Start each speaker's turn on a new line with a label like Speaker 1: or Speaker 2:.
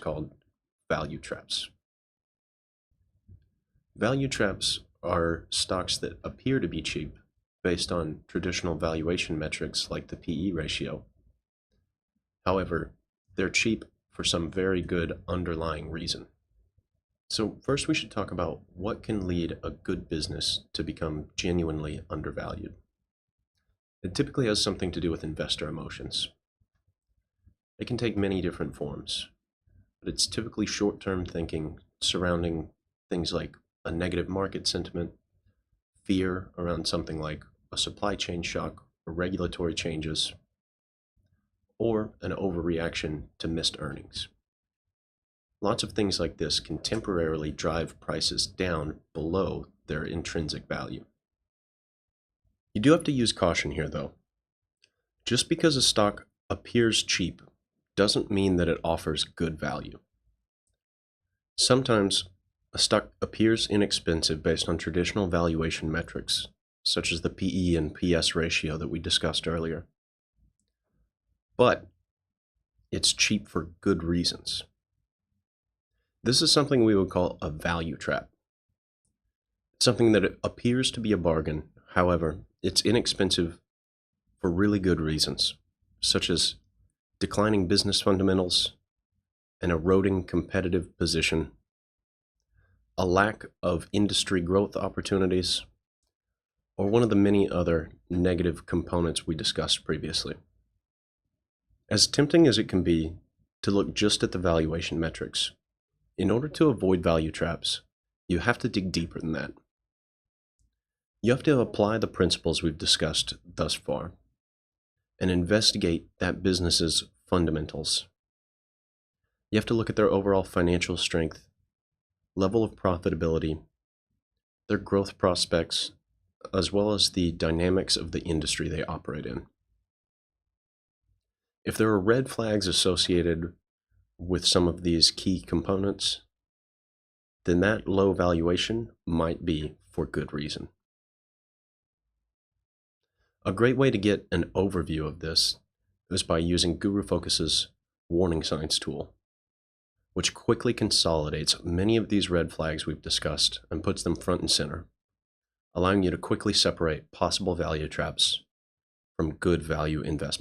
Speaker 1: called value traps. Value traps are stocks that appear to be cheap based on traditional valuation metrics like the PE ratio. However, they're cheap for some very good underlying reason. So first we should talk about what can lead a good business to become genuinely undervalued. It typically has something to do with investor emotions. It can take many different forms, but it's typically short-term thinking surrounding things like a negative market sentiment, fear around something like a supply chain shock or regulatory changes, or an overreaction to missed earnings. Lots of things like this can temporarily drive prices down below their intrinsic value. You do have to use caution here though. Just because a stock appears cheap doesn't mean that it offers good value. Sometimes a stock appears inexpensive based on traditional valuation metrics, such as the PE and PS ratio that we discussed earlier. But it's cheap for good reasons. This is something we would call a value trap. It's something that appears to be a bargain, however, it's inexpensive for really good reasons, such as declining business fundamentals, an eroding competitive position, a lack of industry growth opportunities, or one of the many other negative components we discussed previously. As tempting as it can be to look just at the valuation metrics, in order to avoid value traps, you have to dig deeper than that. You have to apply the principles we've discussed thus far and investigate that business's fundamentals. You have to look at their overall financial strength, level of profitability, their growth prospects, as well as the dynamics of the industry they operate in. If there are red flags associated with some of these key components, then that low valuation might be for good reason. A great way to get an overview of this is by using Guru Focus's warning signs tool, which quickly consolidates many of these red flags we've discussed and puts them front and center, allowing you to quickly separate possible value traps from good value investments.